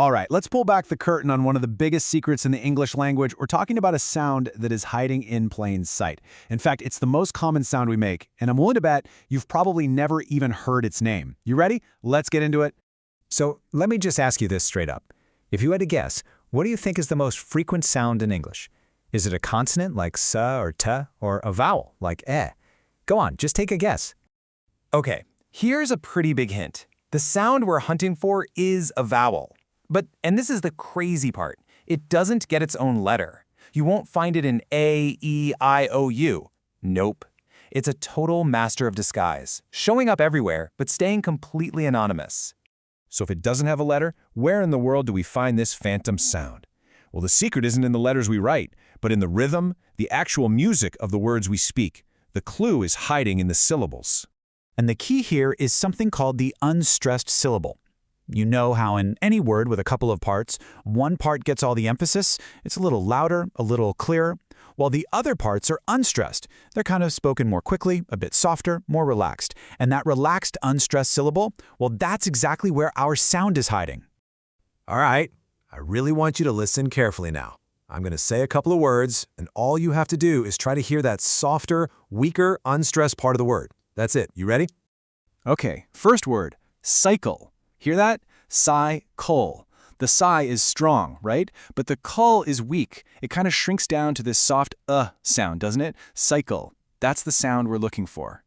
All right, let's pull back the curtain on one of the biggest secrets in the English language. We're talking about a sound that is hiding in plain sight. In fact, it's the most common sound we make, and I'm willing to bet you've probably never even heard its name. You ready? Let's get into it. So let me just ask you this straight up. If you had to guess, what do you think is the most frequent sound in English? Is it a consonant like s or t, or a vowel like e? Go on, just take a guess. Okay, here's a pretty big hint. The sound we're hunting for is a vowel. And this is the crazy part, it doesn't get its own letter. You won't find it in A, E, I, O, U. Nope. It's a total master of disguise, showing up everywhere, but staying completely anonymous. So if it doesn't have a letter, where in the world do we find this phantom sound? Well, the secret isn't in the letters we write, but in the rhythm, the actual music of the words we speak. The clue is hiding in the syllables. And the key here is something called the unstressed syllable. You know how in any word with a couple of parts, one part gets all the emphasis, it's a little louder, a little clearer, while the other parts are unstressed. They're kind of spoken more quickly, a bit softer, more relaxed. And that relaxed, unstressed syllable, well, that's exactly where our sound is hiding. All right, I really want you to listen carefully now. I'm going to say a couple of words, and all you have to do is try to hear that softer, weaker, unstressed part of the word. That's it. You ready? Okay, first word, cycle. Hear that? Cycle. The sigh is strong, right? But the cull is weak. It kind of shrinks down to this soft sound, doesn't it? Cycle. That's the sound we're looking for.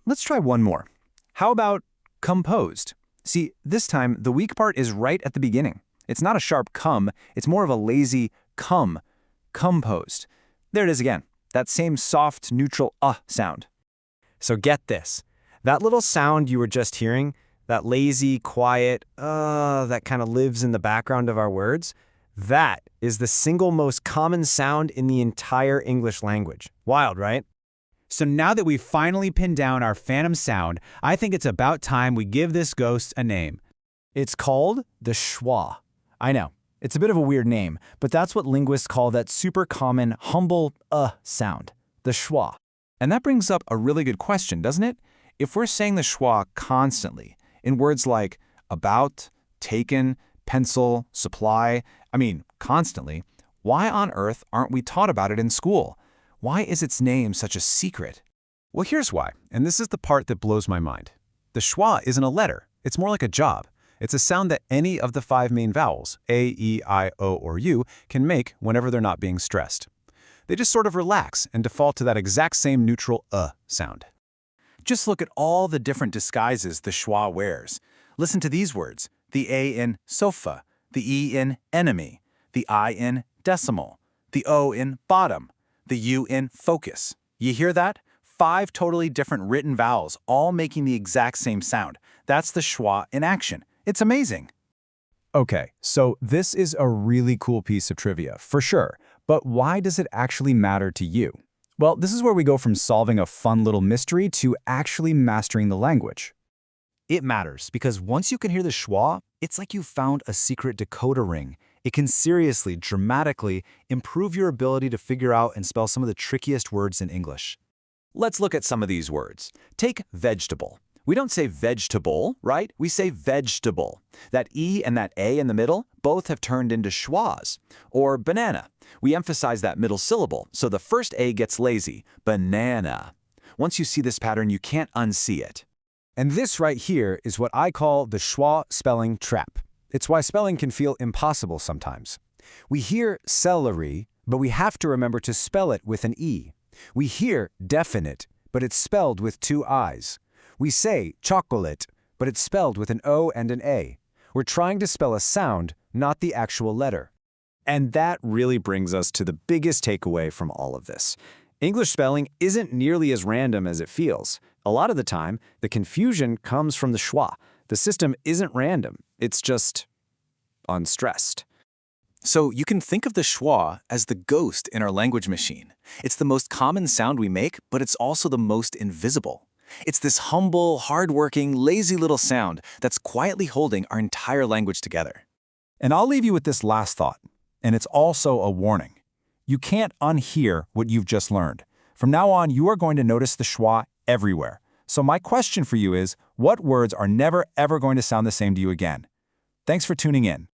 Let's try one more. How about composed? See, this time the weak part is right at the beginning. It's not a sharp come, it's more of a lazy come. Composed. There it is again. That same soft, neutral sound. So get this. That little sound you were just hearing, that lazy, quiet, that kind of lives in the background of our words, that is the single most common sound in the entire English language. Wild, right? So now that we've finally pinned down our phantom sound, I think it's about time we give this ghost a name. It's called the schwa. I know, it's a bit of a weird name, but that's what linguists call that super common, humble sound, the schwa. And that brings up a really good question, doesn't it? If we're saying the schwa constantly, in words like about, taken, pencil, supply, constantly, why on earth aren't we taught about it in school? Why is its name such a secret? Well, here's why, and this is the part that blows my mind. The schwa isn't a letter. It's more like a job. It's a sound that any of the 5 main vowels, A, E, I, O, or U, can make whenever they're not being stressed. They just sort of relax and default to that exact same neutral sound. Just look at all the different disguises the schwa wears. Listen to these words, the A in sofa, the E in enemy, the I in decimal, the O in bottom, the U in focus. You hear that? 5 totally different written vowels, all making the exact same sound. That's the schwa in action. It's amazing. Okay, so this is a really cool piece of trivia, for sure. But why does it actually matter to you? Well, this is where we go from solving a fun little mystery to actually mastering the language. It matters because once you can hear the schwa, it's like you've found a secret decoder ring. It can seriously, dramatically improve your ability to figure out and spell some of the trickiest words in English. Let's look at some of these words. Take vegetable. We don't say vegetable, right? We say vegetable. That E and that A in the middle both have turned into schwas. Or banana. We emphasize that middle syllable, so the first A gets lazy. Banana. Once you see this pattern, you can't unsee it. And this right here is what I call the schwa spelling trap. It's why spelling can feel impossible sometimes. We hear celery, but we have to remember to spell it with an E. We hear definite, but it's spelled with 2 I's. We say chocolate, but it's spelled with an O and an A. We're trying to spell a sound, not the actual letter. And that really brings us to the biggest takeaway from all of this. English spelling isn't nearly as random as it feels. A lot of the time, the confusion comes from the schwa. The system isn't random. It's just unstressed. So you can think of the schwa as the ghost in our language machine. It's the most common sound we make, but it's also the most invisible. It's this humble, hardworking, lazy little sound that's quietly holding our entire language together. And I'll leave you with this last thought, and it's also a warning. You can't unhear what you've just learned. From now on, you are going to notice the schwa everywhere. So my question for you is, what words are never ever going to sound the same to you again? Thanks for tuning in.